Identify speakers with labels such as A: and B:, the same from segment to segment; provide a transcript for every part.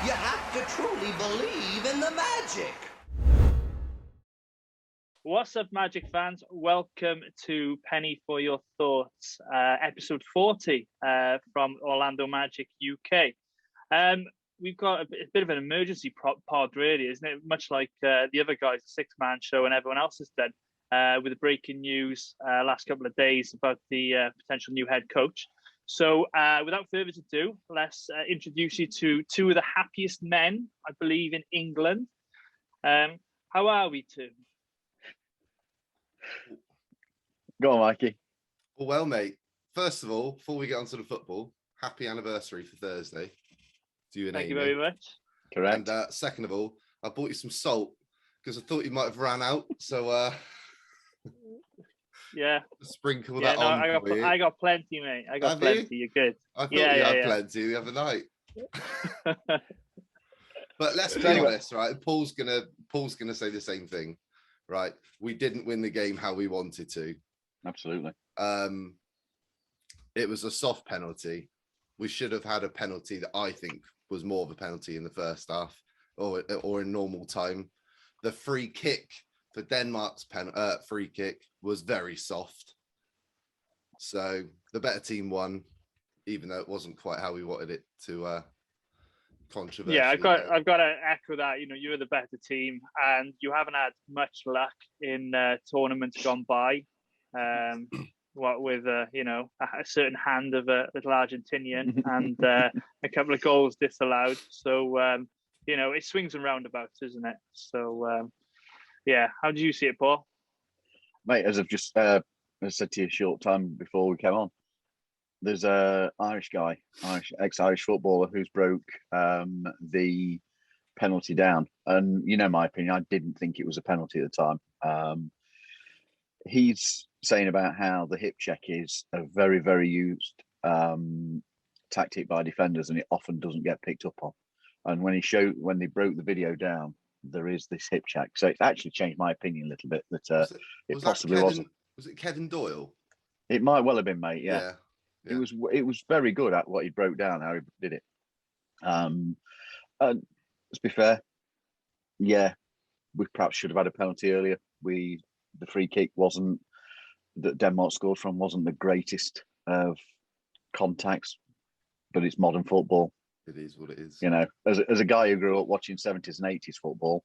A: You have to truly believe in the magic.
B: What's up, Magic fans? Welcome to Penny for Your Thoughts, episode 40 from Orlando Magic UK. We've got a bit of an emergency pod, really, isn't it? Much like the other guys, the six-man show and everyone else has done, with the breaking news last couple of days about the potential new head coach. So without further ado, let's introduce you to two of the happiest men, I believe, in England. How are we two?
C: Go on, Mikey.
D: Well, mate, first of all, before we get onto the football, happy anniversary for Thursday to you and
B: Thank
D: Amy.
B: you very much.
C: Correct.
D: And second of all, I bought you some salt because I thought you might have ran out. So
B: yeah,
D: sprinkle that on.
B: I got plenty, mate. I got
D: Have
B: plenty.
D: You?
B: You're good.
D: I thought you had plenty the other night. But let's be honest, right? Paul's gonna say the same thing, right? We didn't win the game how we wanted to.
C: Absolutely.
D: It was a soft penalty. We should have had a penalty that I think was more of a penalty in the first half or in normal time. The free kick for Denmark's free kick was very soft. So the better team won, even though it wasn't quite how we wanted it to. Controversial.
B: Yeah, I've got to echo that. You know, you're the better team, and you haven't had much luck in tournaments gone by. What with a certain hand of a little Argentinian and a couple of goals disallowed. So it swings and roundabouts, isn't it? So how do you see it, Paul?
C: Mate, as I've just said to you a short time before we came on, there's a ex-Irish footballer who's broke the penalty down. And you know my opinion, I didn't think it was a penalty at the time. He's saying about how the hip check is a very, very used tactic by defenders, and it often doesn't get picked up on. And when they broke the video down, there is this hip check. So it's actually changed my opinion a little bit that it possibly wasn't.
D: Was it Kevin Doyle?
C: It might well have been, mate. Yeah.
D: Yeah.
C: It was very good at what he broke down, how he did it. And let's be fair, yeah, we perhaps should have had a penalty earlier. The free kick that Denmark scored from wasn't the greatest of contacts, but it's modern football.
D: It is what it is.
C: You know, as a guy who grew up watching 70s and 80s football,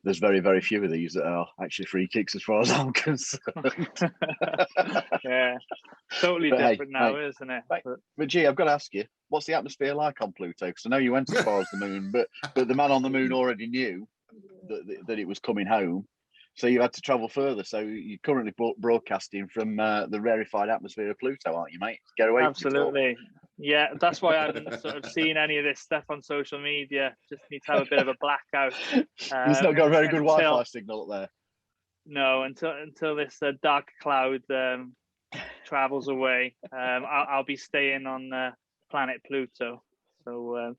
C: there's very, very few of these that are actually free kicks as far as I'm concerned.
B: Yeah, totally different now, isn't it?
C: But gee, I've got to ask you, what's the atmosphere like on Pluto? Because I know you went as far as the moon, but the man on the moon already knew that it was coming home. So you had to travel further. So you're currently broadcasting from the rarefied atmosphere of Pluto, aren't you, mate? Get away.
B: Absolutely. Yeah, that's why I haven't sort of seen any of this stuff on social media. Just need to have a bit of a blackout.
C: It's not got a very good Wi-Fi signal up there.
B: No, until this dark cloud travels away, I'll be staying on planet Pluto. So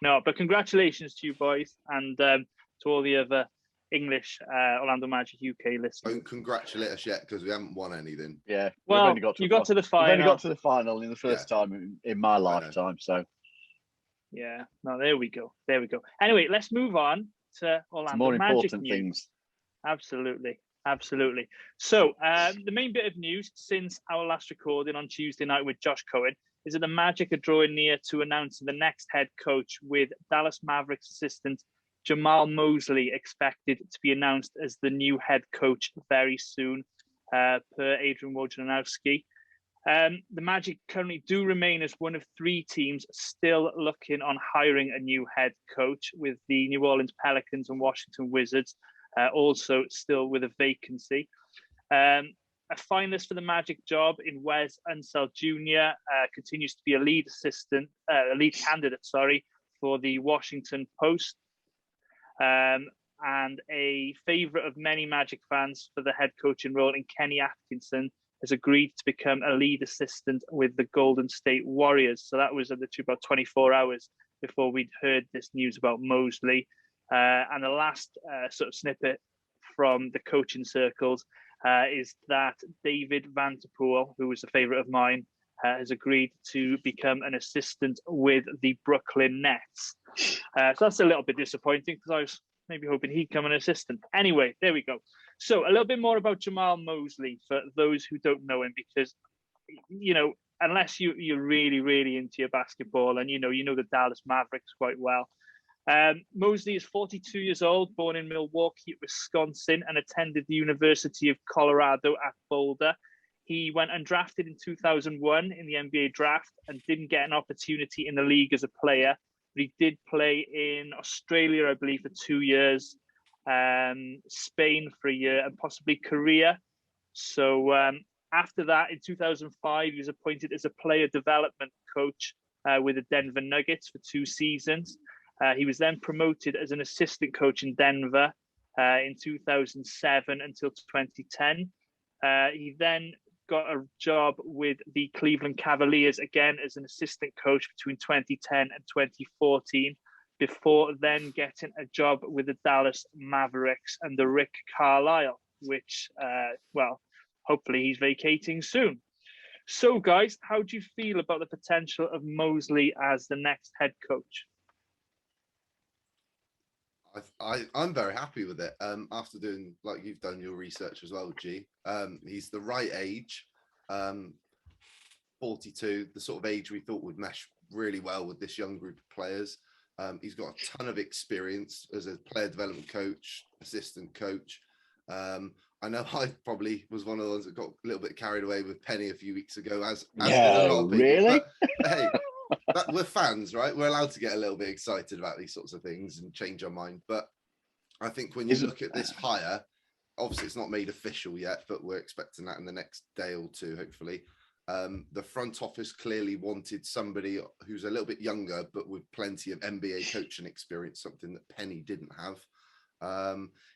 B: but congratulations to you boys and to all the other English Orlando Magic UK listeners.
D: Don't congratulate us yet because we haven't won anything.
C: Yeah,
B: well, you got to the final.
C: We've only got to the final in the first time in my lifetime. So
B: yeah, no, there we go. Anyway, let's move on to Orlando
C: more
B: Magic
C: important
B: news.
C: Things.
B: Absolutely. So the main bit of news since our last recording on Tuesday night with Josh Cohen is that the Magic are drawing near to announcing the next head coach, with Dallas Mavericks assistant Jamahl Mosley expected to be announced as the new head coach very soon, per Adrian Wojnarowski. The Magic currently do remain as one of three teams still looking on hiring a new head coach, with the New Orleans Pelicans and Washington Wizards also still with a vacancy. A finalist for the Magic job in Wes Unseld Jr. Continues to be a lead candidate, for the Washington Post. And a favourite of many Magic fans for the head coaching role in Kenny Atkinson has agreed to become a lead assistant with the Golden State Warriors. So that was about 24 hours before we'd heard this news about Mosley. And the last sort of snippet from the coaching circles is that David Vanterpool, who was a favourite of mine, has agreed to become an assistant with the Brooklyn Nets. So that's a little bit disappointing because I was maybe hoping he'd become an assistant. Anyway, there we go. So a little bit more about Jamahl Mosley for those who don't know him, because, unless you're really, really into your basketball and you know the Dallas Mavericks quite well. Mosley is 42 years old, born in Milwaukee, Wisconsin, and attended the University of Colorado at Boulder. He went undrafted in 2001 in the NBA draft and didn't get an opportunity in the league as a player. But he did play in Australia, I believe, for 2 years, Spain for a year, and possibly Korea. So after that, in 2005, he was appointed as a player development coach with the Denver Nuggets for 2 seasons. He was then promoted as an assistant coach in Denver in 2007 until 2010. He then got a job with the Cleveland Cavaliers again as an assistant coach between 2010 and 2014, before then getting a job with the Dallas Mavericks under Rick Carlisle, which, hopefully he's vacating soon. So, guys, how do you feel about the potential of Mosley as the next head coach?
D: I'm very happy with it. After doing, like you've done your research as well, G. He's the right age, 42, the sort of age we thought would mesh really well with this young group of players. He's got a ton of experience as a player development coach, assistant coach. I know I probably was one of the ones that got a little bit carried away with Penny a few weeks ago, as did a lot of people.
C: Really?
D: But, hey, we're fans, right? We're allowed to get a little bit excited about these sorts of things and change our mind. But I think when you look at this hire, obviously it's not made official yet, but we're expecting that in the next day or two, hopefully. The front office clearly wanted somebody who's a little bit younger, but with plenty of NBA coaching experience, something that Penny didn't have.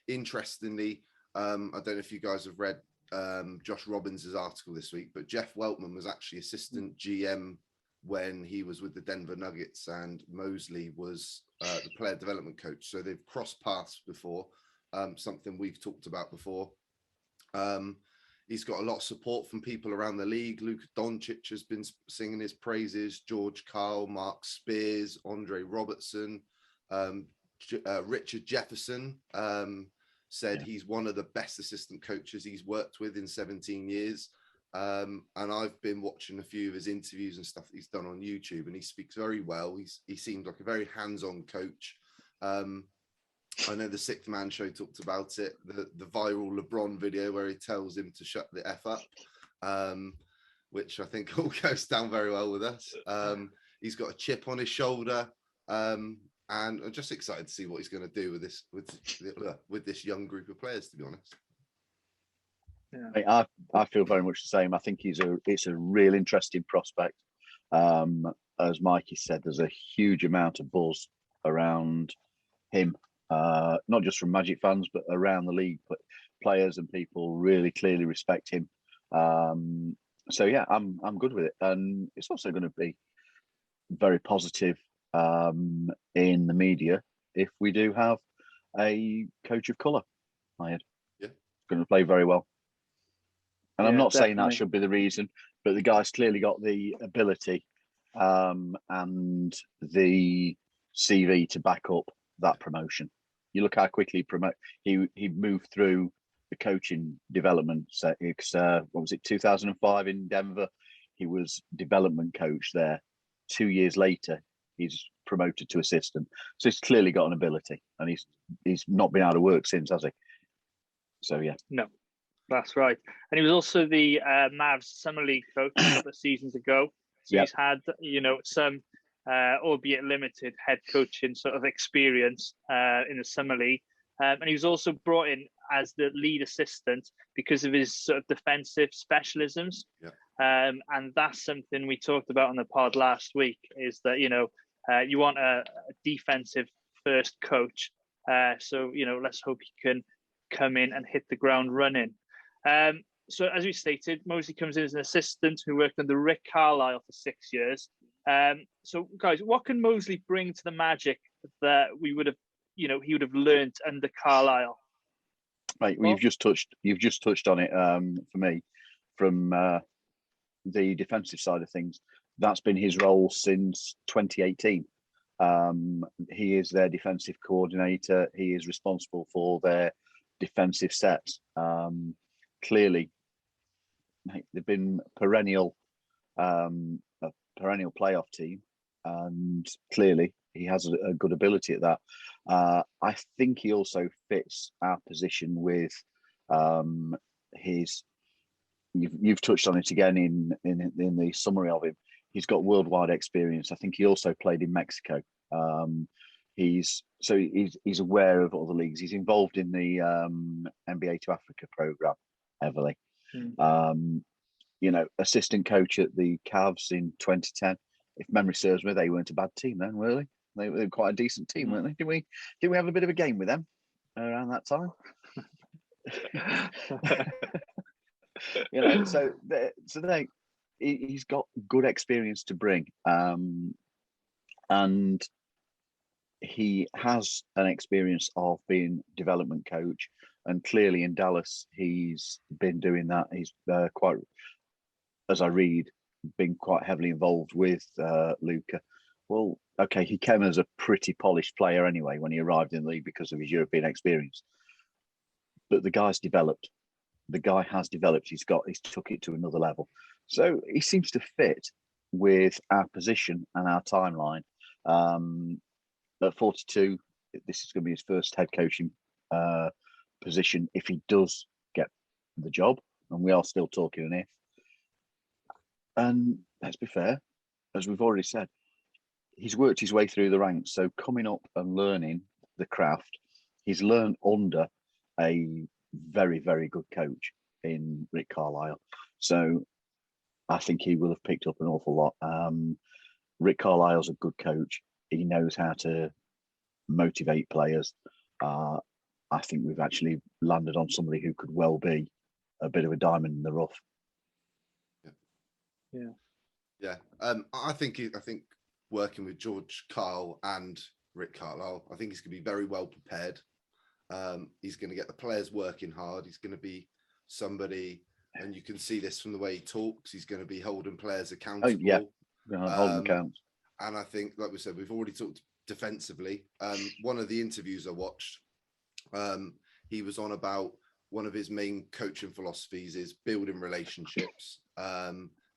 D: Interestingly, I don't know if you guys have read Josh Robbins' article this week, but Jeff Weltman was actually assistant GM when he was with the Denver Nuggets, and Mosley was the player development coach. So they've crossed paths before, something we've talked about before. He's got a lot of support from people around the league. Luka Doncic has been singing his praises. George Karl, Mark Spears, Andre Robertson, Richard Jefferson said he's one of the best assistant coaches he's worked with in 17 years. And I've been watching a few of his interviews and stuff that he's done on YouTube, and he speaks very well. He seems like a very hands-on coach. I know the Sixth Man Show talked about it, the viral LeBron video where he tells him to shut the F up, which I think all goes down very well with us. He's got a chip on his shoulder, and I'm just excited to see what he's going to do with this young group of players, to be honest.
C: Yeah. I feel very much the same. I think it's a real interesting prospect. As Mikey said, there's a huge amount of buzz around him, not just from Magic fans, but around the league. But players and people really clearly respect him. So yeah, I'm good with it, and it's also going to be very positive in the media if we do have a coach of colour hired.
D: Yeah,
C: it's going to play very well. And I'm not saying that
B: definitely
C: should be the reason, but the guy's clearly got the ability and the CV to back up that promotion. You look how quickly he moved through the coaching development. So what was it, 2005 in Denver? He was development coach there. 2 years later, he's promoted to assistant. So he's clearly got an ability, and he's not been out of work since, has he? So yeah.
B: No. That's right. And he was also the Mavs Summer League coach a couple of seasons ago. So he's had, some, albeit limited, head coaching sort of experience in the Summer League. And he was also brought in as the lead assistant because of his sort of defensive specialisms.
D: Yeah.
B: And that's something we talked about on the pod last week, is that, you want a defensive first coach. So, let's hope he can come in and hit the ground running. So as we stated, Mosley comes in as an assistant who worked under Rick Carlisle for 6 years. So guys, what can Mosley bring to the Magic that we would have, he would have learned under Carlisle?
C: Right, well, you've just touched on it for me from the defensive side of things. That's been his role since 2018. He is their defensive coordinator. He is responsible for their defensive sets. Clearly, they've been a perennial playoff team, and clearly he has a good ability at that. I think he also fits our position with his. You've touched on it again in the summary of him. He's got worldwide experience. I think he also played in Mexico. He's aware of other leagues. He's involved in the NBA to Africa program heavily. Assistant coach at the Cavs in 2010. If memory serves me, they weren't a bad team then, were they? They were quite a decent team, weren't they? Did we have a bit of a game with them around that time? He's got good experience to bring, and he has an experience of being development coach, and clearly in Dallas he's been doing that. He's quite, as I read, been quite heavily involved with Luka. Well, okay, he came as a pretty polished player anyway when he arrived in the league because of his European experience, but the guy's developed. The guy has developed. He's took it to another level. So he seems to fit with our position and our timeline. At 42, this is going to be his first head coaching position if he does get the job, and we are still talking an if. And let's be fair, as we've already said, he's worked his way through the ranks. So coming up and learning the craft, he's learned under a very, very good coach in Rick Carlisle. So I think he will have picked up an awful lot. Rick Carlisle's a good coach. He knows how to motivate players. I think we've actually landed on somebody who could well be a bit of a diamond in the rough.
D: Yeah. I think working with George Karl and Rick Carlisle, I think he's going to be very well prepared. He's going to get the players working hard. He's going to be somebody, and you can see this from the way he talks, he's going to be holding players accountable.
C: Oh, yeah. Holding account.
D: And I think, like we said, we've already talked defensively. One of the interviews I watched, he was on about one of his main coaching philosophies is building relationships,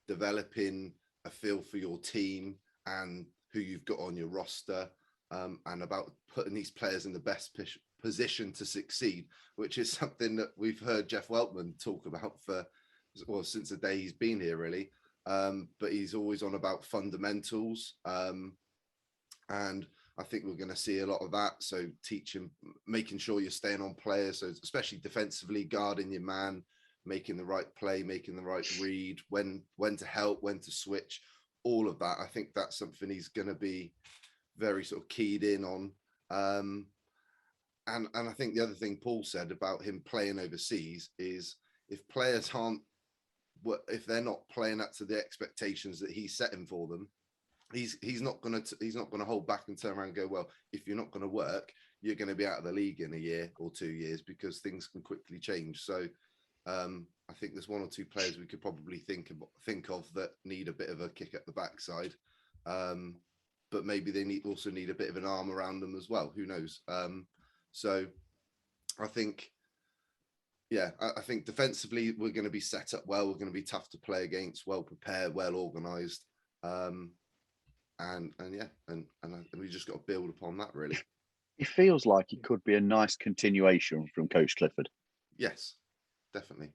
D: developing a feel for your team and who you've got on your roster, and about putting these players in the best position to succeed, which is something that we've heard Jeff Weltman talk about since the day he's been here, really. But he's always on about fundamentals, and I think we're going to see a lot of that. So making sure you're staying on players, so especially defensively, guarding your man, making the right play, making the right read, when to help, when to switch, all of that. I think that's something he's going to be very sort of keyed in on. And I think the other thing Paul said about him playing overseas is if they're not playing up to the expectations that he's setting for them, he's not going to hold back and turn around and go, well, if you're not going to work, you're going to be out of the league in a year or 2 years, because things can quickly change. So I think there's one or two players we could probably think of that need a bit of a kick at the backside, but maybe they also need a bit of an arm around them as well. Who knows? So I think, I think defensively we're going to be set up well. We're going to be tough to play against, well prepared, well organised, and we just got to build upon that, really.
C: It feels like it could be a nice continuation from Coach Clifford.
D: Yes, definitely.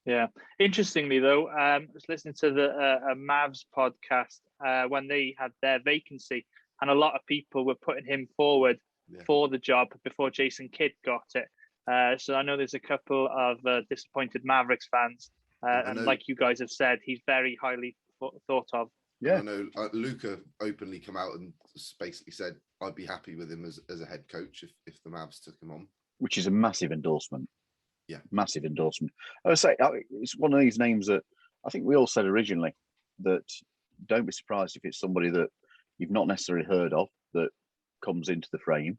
B: Yeah. Interestingly, though, I was listening to the Mavs podcast when they had their vacancy, and a lot of people were putting him forward for the job before Jason Kidd got it. So I know there's a couple of disappointed Mavericks fans, and like you guys have said, he's very highly thought of.
C: Yeah,
D: I know Luka openly come out and basically said I'd be happy with him as a head coach if the Mavs took him on,
C: which is a massive endorsement.
D: Yeah,
C: massive endorsement. I would say it's one of these names that I think we all said originally that don't be surprised if it's somebody that you've not necessarily heard of that comes into the frame.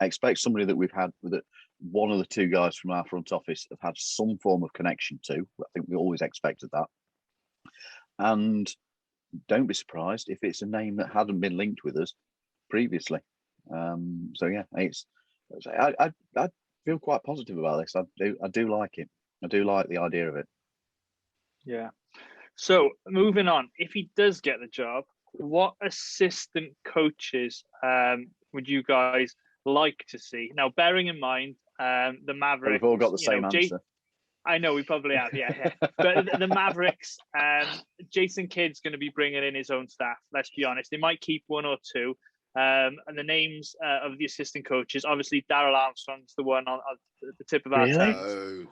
C: I expect somebody that we've had that one of the two guys from our front office have had some form of connection to. I think we always expected that. And don't be surprised if it's a name that hadn't been linked with us previously. So yeah, I feel quite positive about this. I do like it. I do like the idea of it.
B: Yeah. So moving on, if he does get the job, what assistant coaches would you guys like to see? Now, bearing in mind the Mavericks,
C: We've all got the same answer.
B: I know we probably have, yeah. But the Mavericks, Jason Kidd's going to be bringing in his own staff. Let's be honest; they might keep one or two. And the names of the assistant coaches, obviously, Darrell Armstrong's the one on the tip of our tongues.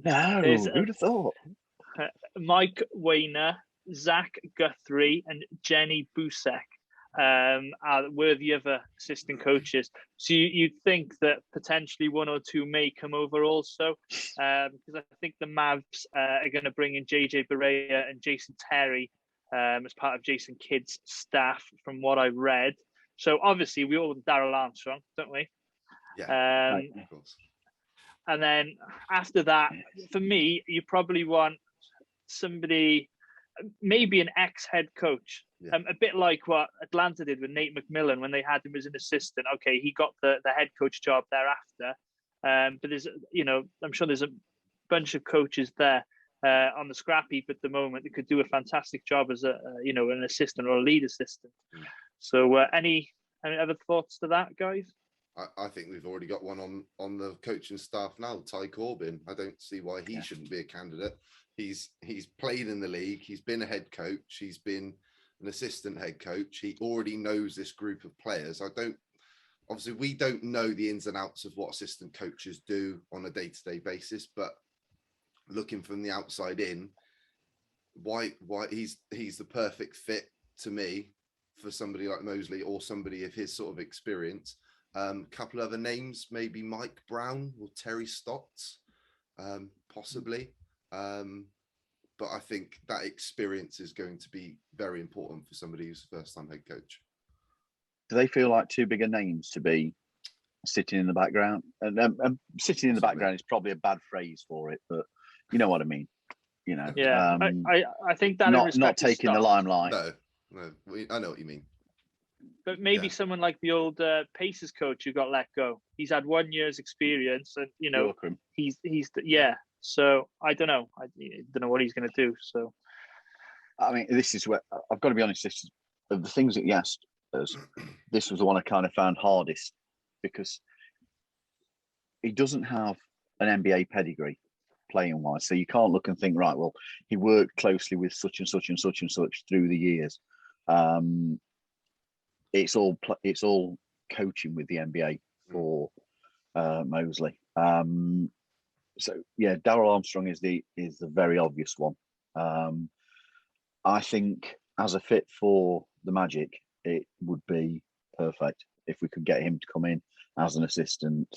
C: No, who'd have thought?
B: Mike Weiner, Zach Guthrie, and Jenny Busek were the other assistant coaches. So you'd think that potentially one or two may come over also, because I think the Mavs are going to bring in JJ Barea and Jason Terry as part of Jason Kidd's staff, from what I read. So obviously we all want Darrell Armstrong, don't we?
D: Yeah, right, of course.
B: And then after that, for me, you probably want somebody, maybe an ex-head coach, a bit like what Atlanta did with Nate McMillan when they had him as an assistant. Okay, he got the head coach job thereafter, but there's, I'm sure there's a bunch of coaches there on the scrap heap at the moment that could do a fantastic job as an assistant or a lead assistant. So any other thoughts to that, guys?
D: I think we've already got one on the coaching staff now, Ty Corbin. I don't see why he shouldn't be a candidate. He's played in the league. He's been a head coach. He's been an assistant head coach. He already knows this group of players. Obviously, we don't know the ins and outs of what assistant coaches do on a day-to-day basis, but looking from the outside in, why he's the perfect fit to me for somebody like Mosley or somebody of his sort of experience. Couple other names, maybe Mike Brown or Terry Stotts, possibly. But I think that experience is going to be very important for somebody who's a first-time head coach.
C: Do they feel like too big a names to be sitting in the background? And sitting in the background is probably a bad phrase for it, but you know what I mean.
B: Yeah, I think that
C: not taking the limelight.
D: No, I know what you mean.
B: But maybe someone like the old Pacers coach who got let go. He's had 1 year's experience, and he's So I don't know. I don't know what he's going to do. So,
C: I mean, this is where I've got to be honest. This is, of the things that he asked us, this was the one I kind of found hardest, because he doesn't have an NBA pedigree playing wise. So you can't look and think, right, well, he worked closely with such and such and such and such through the years. It's all coaching with the NBA for Mosley. So yeah, Darrell Armstrong is the very obvious one. I think as a fit for the Magic, it would be perfect if we could get him to come in as an assistant.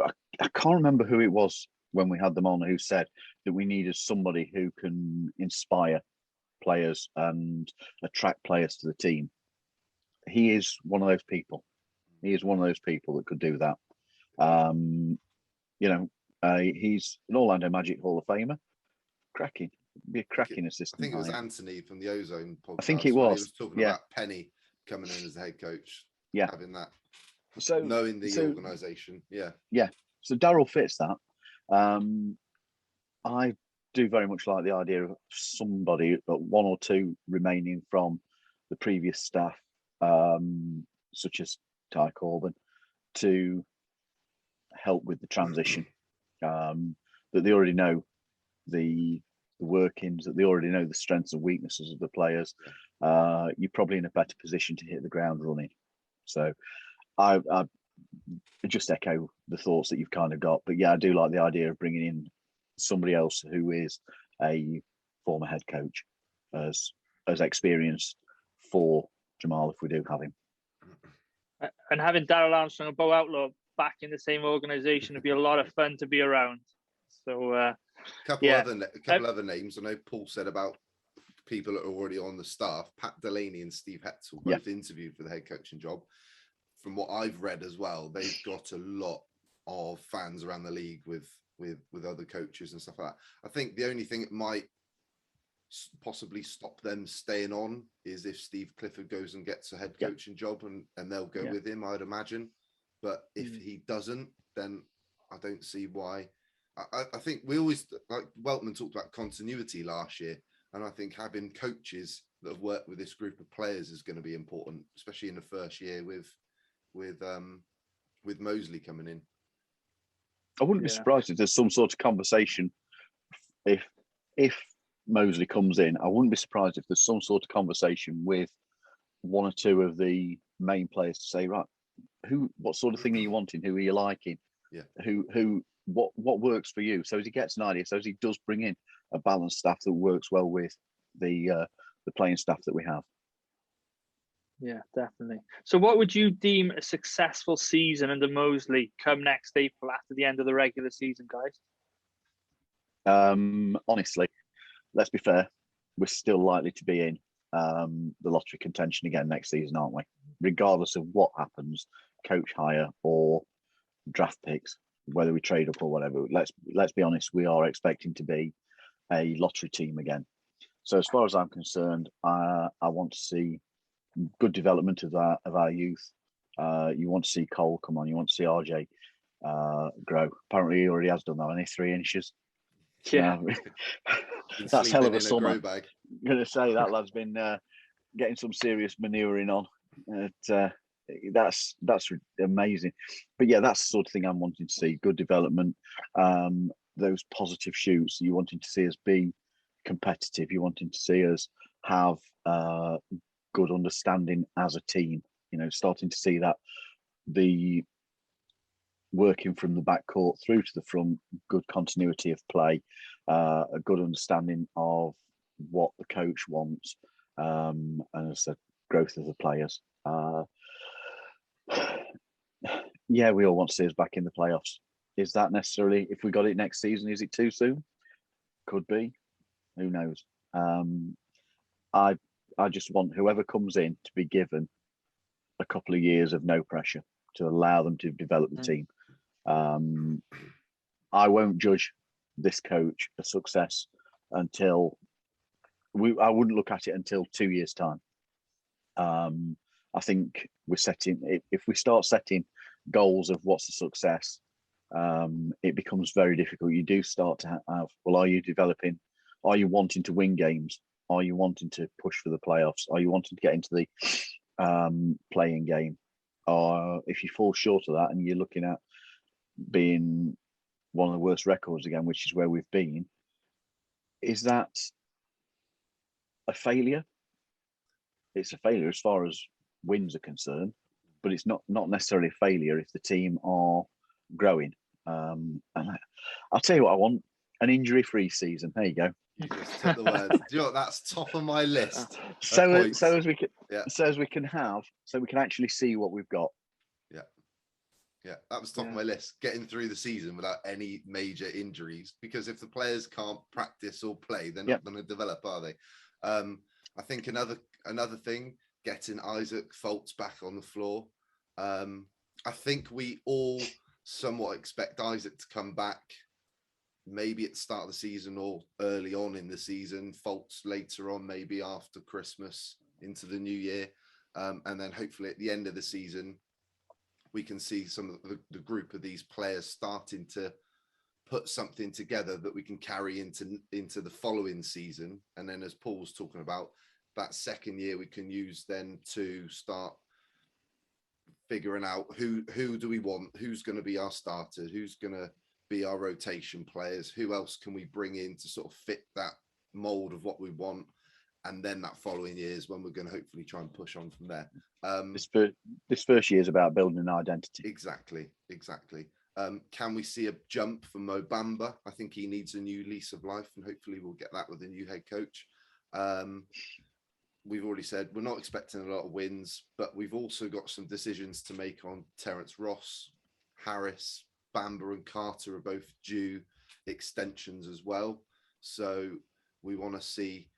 C: I can't remember who it was when we had them on who said that we needed somebody who can inspire players and attract players to the team. He is one of those people. He is one of those people that could do that. He's an Orlando Magic Hall of Famer. Cracking. Be a cracking assistant.
D: I think it was Anthony from the Ozone podcast.
C: I think it was.
D: He was talking about Penny coming in as the head coach.
C: Yeah.
D: Having that.
C: So
D: knowing the organisation. Yeah.
C: Yeah. So Darrell fits that. I do very much like the idea of somebody, one or two remaining from the previous staff, such as Ty Corbin, to help with the transition. That they already know the workings, that they already know the strengths and weaknesses of the players. You're probably in a better position to hit the ground running. So I just echo the thoughts that you've kind of got. But yeah, I do like the idea of bringing in somebody else who is a former head coach as experienced for Jamal, if we do have him.
B: And having Darrell Armstrong and Bo Outlaw back in the same organisation would be a lot of fun to be around. So
D: couple other names. I know Paul said about people that are already on the staff. Pat Delaney and Steve Hetzel both interviewed for the head coaching job. From what I've read as well, they've got a lot of fans around the league with other coaches and stuff like that. I think the only thing that might possibly stop them staying on is if Steve Clifford goes and gets a head coaching job, and they'll go with him, I'd imagine. But if he doesn't, then I don't see why. I think we always, like Weltman talked about continuity last year, and I think having coaches that have worked with this group of players is going to be important, especially in the first year with Mosley coming in.
C: I wouldn't be surprised if there's some sort of conversation if Mosley comes in. I wouldn't be surprised if there's some sort of conversation with one or two of the main players to say, right, what sort of thing are you wanting? Who are you liking? Yeah. What works for you? So as he gets an idea, so as he does bring in a balanced staff that works well with the playing staff that we have.
B: Yeah, definitely. So what would you deem a successful season under Mosley come next April after the end of the regular season, guys?
C: Honestly, let's be fair, we're still likely to be in the lottery contention again next season, aren't we? Regardless of what happens, coach hire or draft picks, whether we trade up or whatever. Let's be honest, we are expecting to be a lottery team again. So as far as I'm concerned, I want to see good development of our youth. You want to see Cole come on. You want to see RJ grow. Apparently, he already has done that, hasn't he? 3 inches.
B: Yeah,
C: that's hell of a summer.
D: I'm
C: going to say that lad's been getting some serious manuring on. That's amazing. But yeah, that's the sort of thing I'm wanting to see. Good development. Those positive shoots. You wanting to see us be competitive. You wanting to see us have good understanding as a team. Starting to see that the working from the backcourt through to the front, good continuity of play, a good understanding of what the coach wants, and as the growth of the players. Yeah, we all want to see us back in the playoffs. Is that necessarily, if we got it next season, is it too soon? Could be. Who knows? I just want whoever comes in to be given a couple of years of no pressure to allow them to develop the team. I won't judge this coach a success until I wouldn't look at it until 2 years' time. I think we're setting, if we start setting goals of what's a success, it becomes very difficult. You do start to have, well, are you developing? Are you wanting to win games? Are you wanting to push for the playoffs? Are you wanting to get into the playing game? Or if you fall short of that and you're looking at being one of the worst records again, which is where we've been, is that a failure? It's a failure as far as wins are concerned, but it's not necessarily a failure if the team are growing. And I'll tell you what I want: an injury-free season. There you go.
D: You just took the words. Do you know what? That's top of my list.
C: So as we can actually see what we've got.
D: Yeah, that was top of my list. Getting through the season without any major injuries, because if the players can't practice or play, they're not going to develop, are they? I think another thing, getting Isaac Foltz back on the floor. I think we all somewhat expect Isaac to come back, maybe at the start of the season or early on in the season. Foltz later on, maybe after Christmas into the new year, and then hopefully at the end of the season, we can see some of the group of these players starting to put something together that we can carry into the following season. And then, as Paul's talking about, that second year we can use then to start figuring out who do we want, who's going to be our starters, who's going to be our rotation players, who else can we bring in to sort of fit that mold of what we want. And then that following year is when we're going to hopefully try and push on from there.
C: This first year is about building an identity.
D: Exactly. Can we see a jump from Mo Bamba? I think he needs a new lease of life, and hopefully we'll get that with a new head coach. We've already said we're not expecting a lot of wins, but we've also got some decisions to make on Terence Ross, Harris, Bamba and Carter are both due extensions as well. So we want to see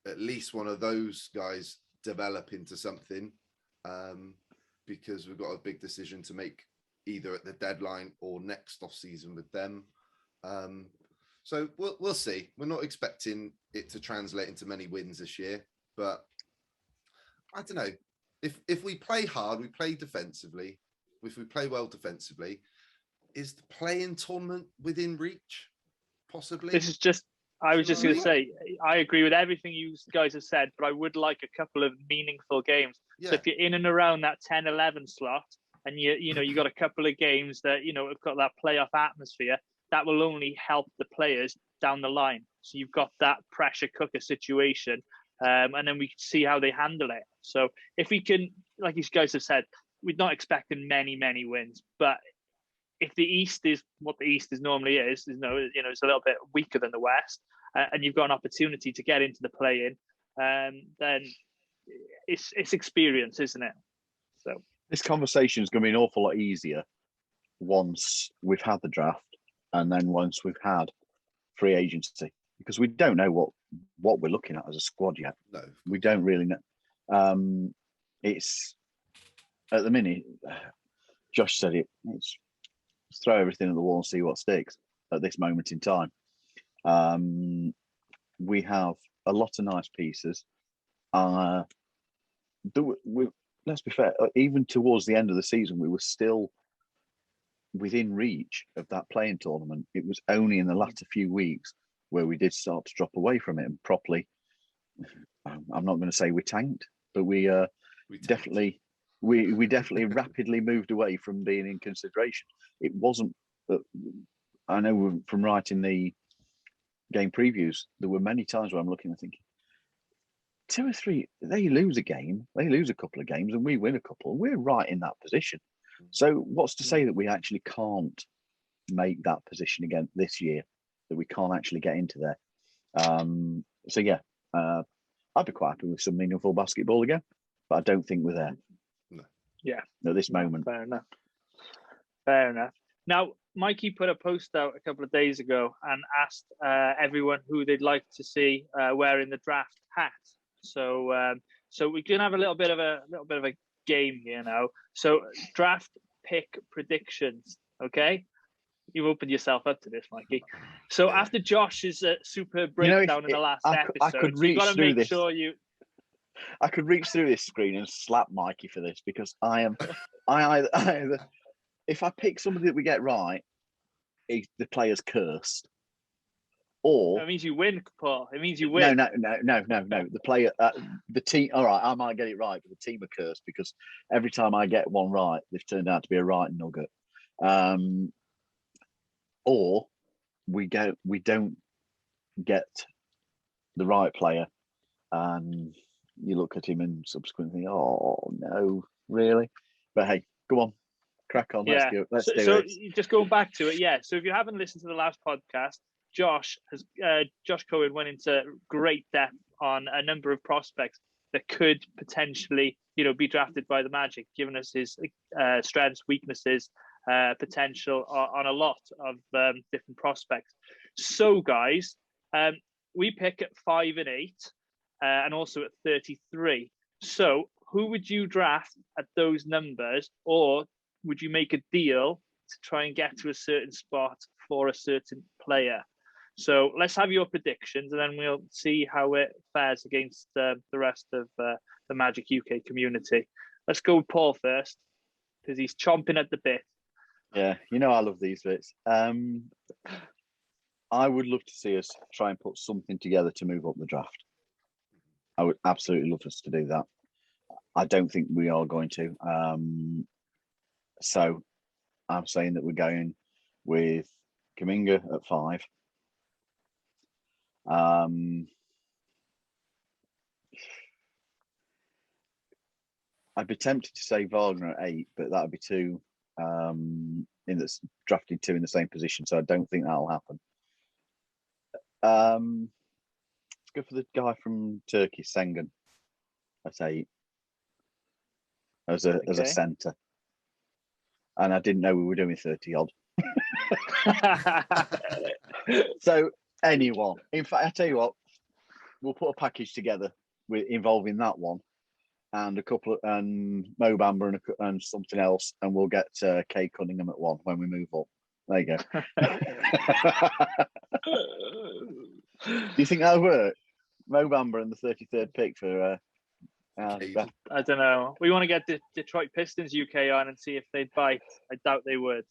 D: at least one of those guys develop into something, because we've got a big decision to make either at the deadline or next off season with them. So we'll see. We're not expecting it to translate into many wins this year. But I don't know. If we play hard, we play defensively. If we play well defensively, is the play-in tournament within reach? Possibly.
B: This is just. I was just going to say, I agree with everything you guys have said, but I would like a couple of meaningful games.
D: Yeah.
B: So if you're in and around that 10-11 slot, and you got a couple of games that have got that playoff atmosphere, that will only help the players down the line. So you've got that pressure cooker situation, and then we can see how they handle it. So if we can, like you guys have said, we're not expecting many wins, but if the East is what the East is normally is, it's a little bit weaker than the West, and you've got an opportunity to get into the play-in, then it's experience, isn't it? So
C: this conversation is going to be an awful lot easier once we've had the draft and then once we've had free agency, because we don't know what we're looking at as a squad yet.
D: No,
C: we don't really know. It's at the minute. Josh said it. It's throw everything at the wall and see what sticks at this moment in time. We have a lot of nice pieces. Let's be fair, even towards the end of the season, we were still within reach of that playing tournament. It was only in the latter few weeks where we did start to drop away from it and properly. I'm not going to say we tanked, but we definitely rapidly moved away from being in consideration. It wasn't. I know from writing the game previews, there were many times where I'm looking and thinking, 2 or 3, they lose a game, they lose a couple of games, and we win a couple. We're right in that position. So what's to say that we actually can't make that position again this year? That we can't actually get into there. So yeah, I'd be quite happy with some meaningful basketball again, but I don't think we're there.
D: No.
B: Yeah.
C: At this moment.
B: Fair enough. Now, Mikey put a post out a couple of days ago and asked everyone who they'd like to see wearing the draft hat. So we can have a little bit of a game here now. So draft pick predictions. Okay, you've opened yourself up to this, Mikey. So after Josh's super breakdown in the last episode, you got to make sure you.
C: I could reach through this screen and slap Mikey for this, because I either if I pick somebody that we get right, the player's cursed. Or
B: that means you win, Paul. It means you win.
C: No. The player, the team. All right, I might get it right, but the team are cursed because every time I get one right, they've turned out to be a right nugget. Or we don't get the right player, and you look at him and subsequently, oh no, really? But hey, go on, crack on.
B: Yeah.
C: Let's do it.
B: So just going back to it, yeah. So if you haven't listened to the last podcast, Josh Cohen went into great depth on a number of prospects that could potentially, be drafted by the Magic, giving us his strengths, weaknesses, potential on a lot of different prospects. So, guys, we pick at 5 and 8, and also at 33. So, who would you draft at those numbers, or would you make a deal to try and get to a certain spot for a certain player? So let's have your predictions, and then we'll see how it fares against the rest of the Magic UK community. Let's go with Paul first, because he's chomping at the bit.
C: Yeah, I love these bits. I would love to see us try and put something together to move up the draft. I would absolutely love us to do that. I don't think we are going to. So I'm saying that we're going with Kuminga at 5. I'd be tempted to say Wagner at 8, but that would be too drafting 2 in the same position, so I don't think that'll happen. Let's go for the guy from Turkey, Sengun, at 8, as a centre. And I didn't know we were doing 30 odd. So anyone. In fact, I tell you what, we'll put a package together involving that one and a couple of, and Mo Bamba and something else, and we'll get Kay Cunningham at 1 when we move up. There you go. Do you think that'll work? Mo Bamba and the 33rd pick for
D: Caden.
B: I don't know. We want to get the Detroit Pistons UK on and see if they'd bite. I doubt they would.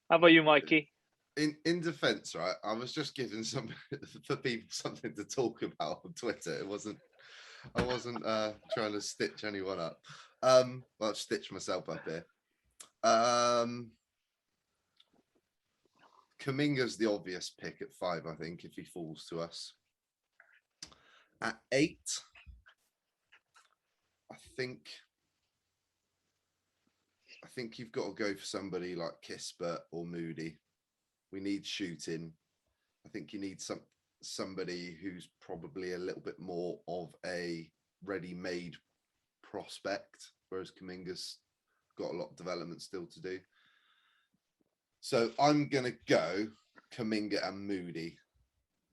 B: How about you, Mikey?
D: In defense, right? I was just giving for people something to talk about on Twitter. I wasn't trying to stitch anyone up. Well, I've stitched myself up here. Kuminga's the obvious pick at 5, I think, if he falls to us. At 8, I think you've got to go for somebody like Kispert or Moody. We need shooting. I think you need somebody who's probably a little bit more of a ready-made prospect, whereas Kuminga's got a lot of development still to do. So I'm going to go Kuminga and Moody.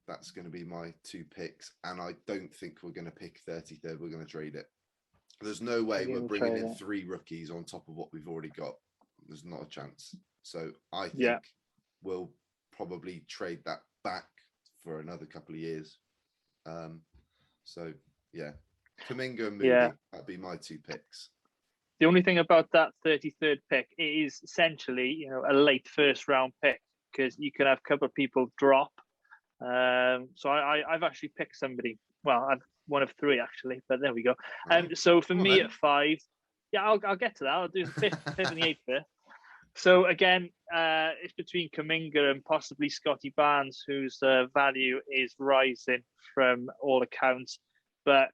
D: That's going to be my 2 picks. And I don't think we're going to pick 33rd. We're going to trade it. There's no way we're bringing in 3 rookies on top of what we've already got. There's not a chance. So I think we'll probably trade that back for another couple of years. So, yeah. Kuminga and Moody, that'd be my 2 picks.
B: The only thing about that 33rd pick, it is essentially, a late first round pick because you can have a couple of people drop. So I've actually picked somebody. Well, I've one of 3 actually, but there we go. So for me at 5, I'll get to that. I'll do the 5th and the 8th there. So again, it's between Kuminga and possibly Scotty Barnes, whose value is rising from all accounts. But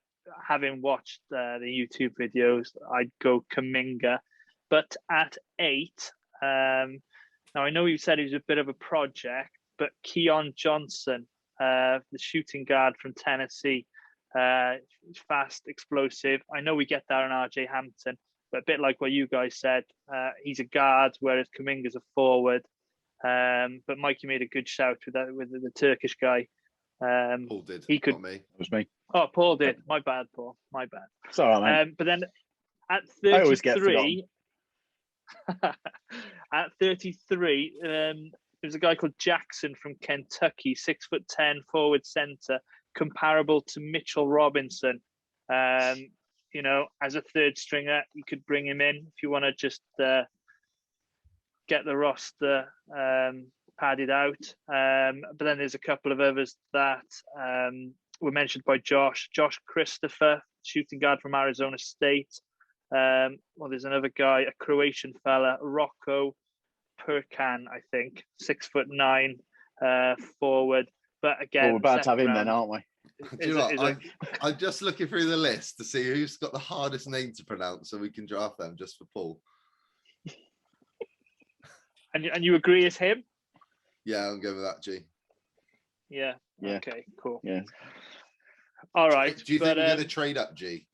B: having watched the YouTube videos, I'd go Kuminga. But at 8, now I know you said he was a bit of a project, but Keon Johnson, the shooting guard from Tennessee, fast, explosive. I know we get that on RJ Hampton, but a bit like what you guys said, he's a guard, whereas Kuminga's a forward. But Mikey made a good shout with the Turkish guy.
D: Paul did.
B: He could.
C: Not me. It was me.
B: Oh, Paul did. My bad, Paul. My bad.
C: It's all right, mate.
B: But then at
C: I always get
B: 33, at 33, there's a guy called Jackson from Kentucky, 6'10" forward center, comparable to Mitchell Robinson. As a 3rd stringer, you could bring him in if you want to just get the roster padded out. But then there's a couple of others that were mentioned by Josh Christopher, shooting guard from Arizona State. There's another guy, a Croatian fella, Rocco Perkan, I think, 6'9", forward. But again,
C: we're about to have him then, aren't we?
D: I'm just looking through the list to see who's got the hardest name to pronounce so we can draft them just for Paul.
B: And you agree it's him?
D: Yeah, I'm going with that, G.
B: Yeah. Okay, cool.
C: Yeah.
B: All right.
D: Do you think we're going to trade up, G?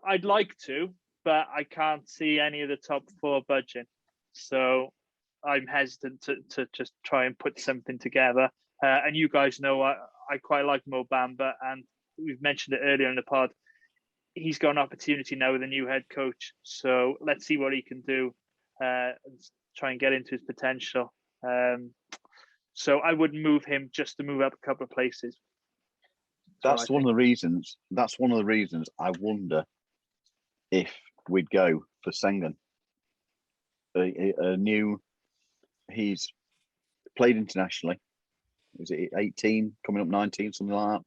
B: I'd like to, but I can't see any of the top 4 budging. So I'm hesitant to just try and put something together. And you guys know I quite like Mo Bamba, and we've mentioned it earlier in the pod. He's got an opportunity now with a new head coach. So let's see what he can do and try and get into his potential. So I wouldn't move him just to move up a couple of places.
C: That's one of the reasons I wonder if we'd go for Sengun. He's played internationally. Is it 18, coming up 19, something like that?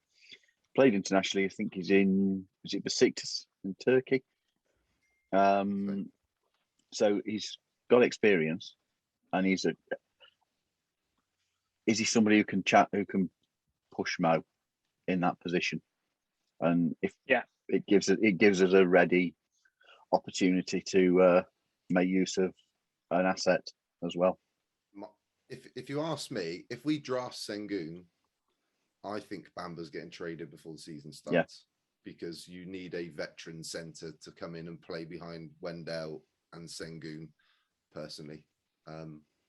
C: Played internationally. I think he's in, is it Besiktas in Turkey? So he's got experience, and is he somebody who can push Mo in that position? And if it gives us a ready opportunity to make use of an asset as well.
D: If you ask me, if we draft Sengun, I think Bamba's getting traded before the season starts, because you need a veteran centre to come in and play behind Wendell and Sengun, personally.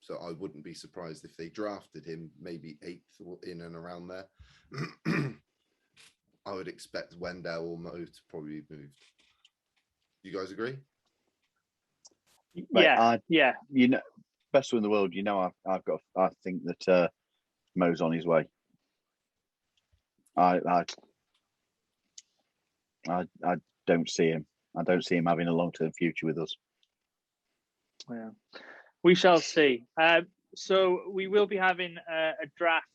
D: So I wouldn't be surprised if they drafted him maybe 8th or in and around there. I would expect Wendell or Mo to probably be moved. You guys agree?
B: Yeah.
C: Best one in the world. I think that Mo's on his way. I don't see him. I don't see him having a long-term future with us.
B: Yeah, we shall see. So we will be having a draft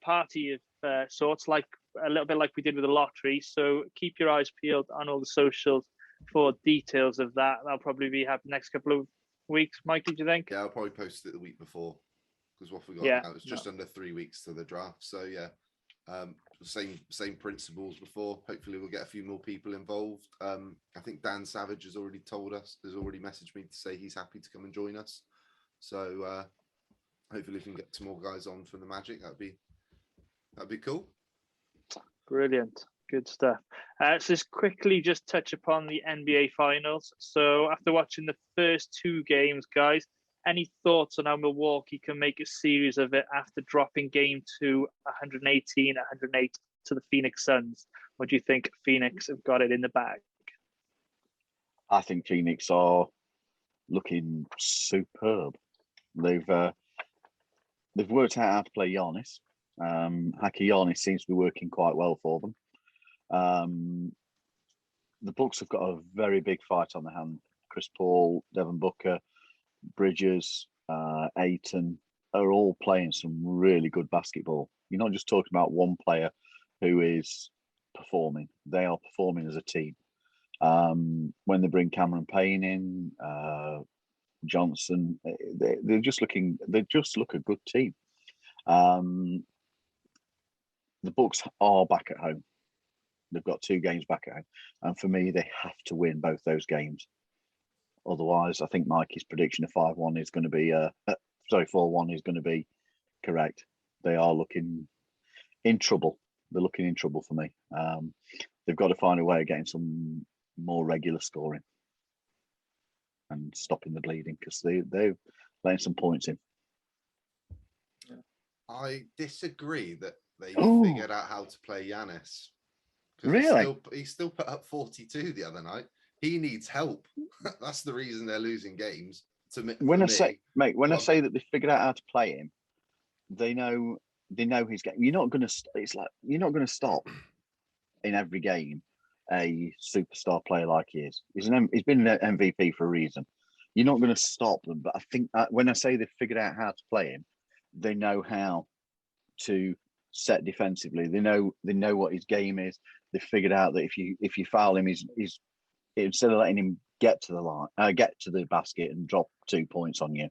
B: party of sorts, like a little bit like we did with the lottery. So keep your eyes peeled on all the socials for details of that. That'll probably be happening next couple of weeks. Mikey, do you think?
D: Yeah, I'll probably post it the week before, because what we got now is just under 3 weeks to the draft. So yeah, same principles before. Hopefully we'll get a few more people involved. I think Dan Savage has already messaged me to say he's happy to come and join us. So hopefully we can get some more guys on from the Magic. That'd be cool.
B: Brilliant. Good stuff. So just quickly just touch upon the NBA Finals. So after watching the first 2 games, guys, any thoughts on how Milwaukee can make a series of it after dropping game 2, 108 to the Phoenix Suns? What do you think Phoenix have got it in the bag?
C: I think Phoenix are looking superb. They've worked out how to play Giannis. Hacky Giannis seems to be working quite well for them. The Bucks have got a very big fight on their hand. Chris Paul, Devin Booker, Bridges, Ayton are all playing some really good basketball. You're not just talking about one player who is performing. They are performing as a team. When they bring Cameron Payne in, Johnson, they just look a good team. The Bucks are back at home. They've got 2 games back at home, and for me, they have to win both those games. Otherwise, I think Mikey's prediction of 5-1 is going to be 4-1 is going to be correct. They are looking in trouble. They're looking in trouble for me. They've got to find a way of getting some more regular scoring and stopping the bleeding, because they're letting some points in.
D: I disagree that they figured out how to play Giannis.
C: Really?
D: He still put up 42 the other night. He needs help. That's the reason they're losing games. When I say
C: that they figured out how to play him, they know his game. You're not going to stop in every game a superstar player like he is. He's been an MVP for a reason. You're not going to stop them. But I think when I say they've figured out how to play him, they know how to set defensively. They know what his game is. They figured out that if you foul him, he's instead of letting him get to the line, get to the basket and drop 2 points on you,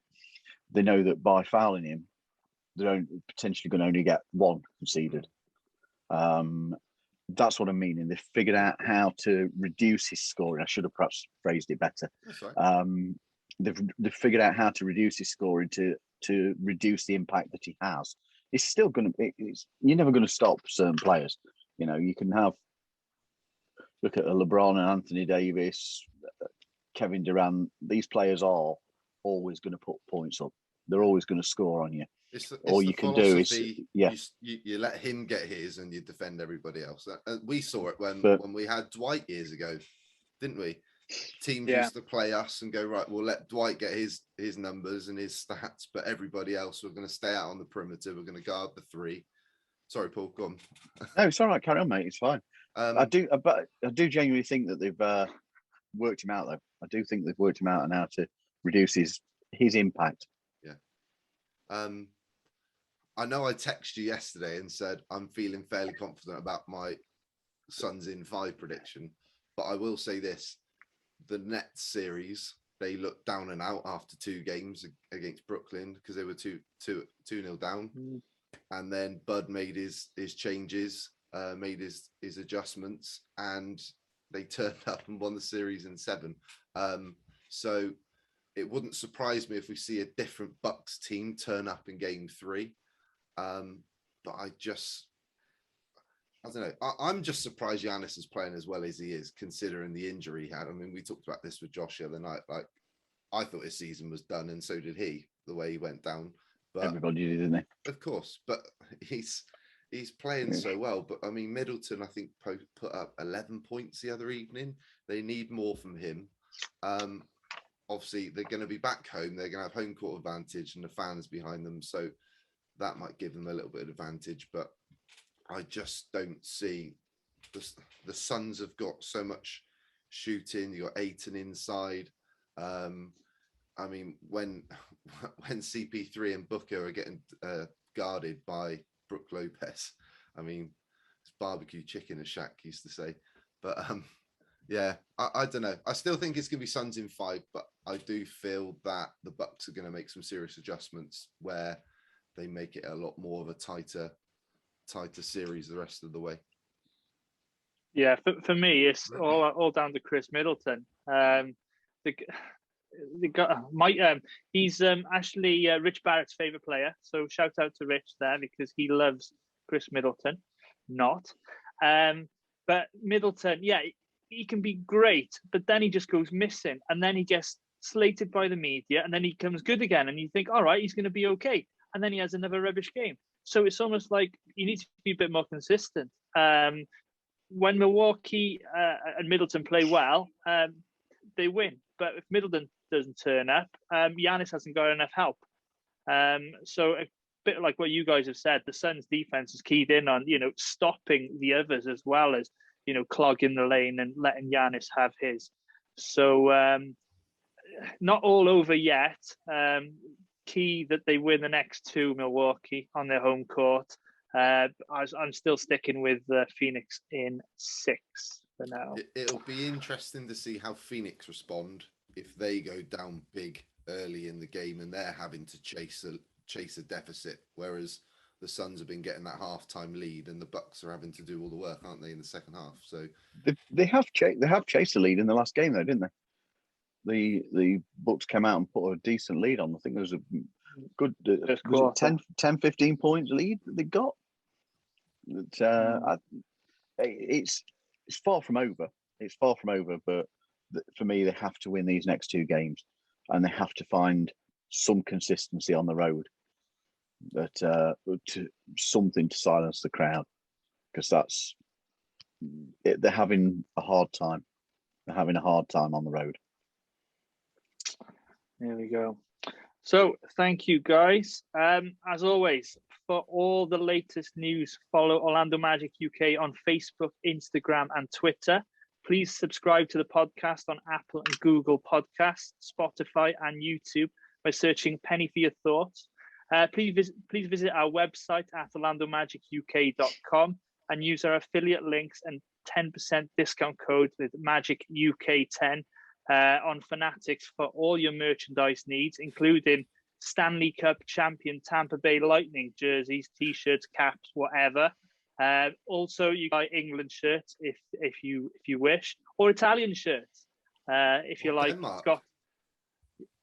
C: they know that by fouling him, they're potentially going to only get 1 conceded. That's what I mean. And they've figured out how to reduce his scoring. I should have perhaps phrased it better.
D: That's right.
C: They've figured out how to reduce his scoring to reduce the impact that he has. It's still going to. You're never going to stop certain players. You can look at LeBron and Anthony Davis, Kevin Durant. These players are always going to put points up. They're always going to score on you. All you can do is
D: you let him get his and you defend everybody else. We saw it when we had Dwight years ago, didn't we? Teams used to play us and go, right, we'll let Dwight get his numbers and his stats, but everybody else, we're going to stay out on the perimeter. We're going to guard the 3. Sorry, Paul, go on.
C: No, it's all right. Carry on, mate. It's fine. I do genuinely think that they've worked him out, though. I do think they've worked him out on how to reduce his impact.
D: Yeah. I know I texted you yesterday and said I'm feeling fairly confident about my Suns in 5 prediction, but I will say this: the Nets series, they looked down and out after 2 games against Brooklyn because they were 2-0 down. And then Bud made his changes, made his adjustments, and they turned up and won the series in 7. So it wouldn't surprise me if we see a different Bucks team turn up in game 3. But I don't know. I'm just surprised Giannis is playing as well as he is, considering the injury he had. I mean, we talked about this with Josh the other night. Like, I thought his season was done, and so did he, the way he went down. But
C: everybody did, didn't they?
D: Of course, but he's playing so well. But I mean, Middleton, I think, put up 11 points the other evening. They need more from him. Obviously, they're going to be back home. They're going to have home court advantage and the fans behind them. So that might give them a little bit of advantage. But I just don't see the Suns have got so much shooting. You got Ayton inside. I mean, when CP3 and Booker are getting guarded by Brook Lopez, I mean, it's barbecue chicken, as Shaq used to say. But yeah, I don't know. I still think it's going to be Suns in 5, but I do feel that the Bucks are going to make some serious adjustments where they make it a lot more of a tighter series the rest of the way.
B: Yeah, for me, it's all down to Chris Middleton. He's actually Rich Barrett's favorite player. So shout out to Rich there because he loves Chris Middleton. But Middleton, yeah, he can be great, but then he just goes missing, and then he gets slated by the media, and then he comes good again, and you think, all right, he's going to be okay, and then he has another rubbish game. So it's almost like you need to be a bit more consistent. When Milwaukee and Middleton play well, they win. But if Middleton doesn't turn up, Giannis hasn't got enough help. So a bit like what you guys have said, the Suns' defense is keyed in on, stopping the others as well as, clogging the lane and letting Giannis have his. So not all over yet. Key that they win the next 2, Milwaukee, on their home court. I'm still sticking with Phoenix in 6 for now.
D: It'll be interesting to see how Phoenix respond if they go down big early in the game and they're having to chase a deficit, whereas the Suns have been getting that halftime lead and the Bucks are having to do all the work, aren't they, in the second half? So
C: they have chased the lead in the last game, though, didn't they? The Bucks came out and put a decent lead on. I think there was a good 10, 15 points lead that they got. It's far from over. It's far from over, but for me, they have to win these next 2 games, and they have to find some consistency on the road. Something to silence the crowd, because they're having a hard time. They're having a hard time on the road.
B: There we go. So thank you, guys. As always, for all the latest news, follow Orlando Magic UK on Facebook, Instagram, and Twitter. Please subscribe to the podcast on Apple and Google Podcasts, Spotify, and YouTube by searching Penny for Your Thoughts. Please visit our website at orlandomagic.uk.com and use our affiliate links and 10% discount code with Magic UK 10 on Fanatics for all your merchandise needs, including Stanley Cup champion Tampa Bay Lightning jerseys, t-shirts, caps, whatever. Also, you buy England shirts if you wish, or Italian shirts if you like. Scott.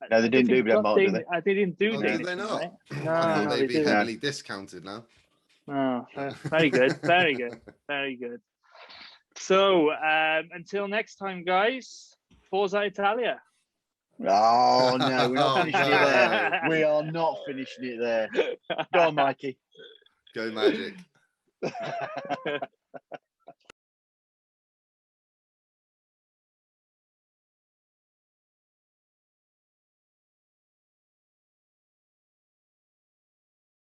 C: No, they didn't do Denmark, did they?
B: They didn't do
D: Did they not? Right? No, they'd be heavily discounted now.
B: Oh, very good, very good, very good. So until next time, guys, Forza Italia.
C: Oh no, we're not finishing it there. We are not finishing it there. Go on, Mikey.
D: Go Magic.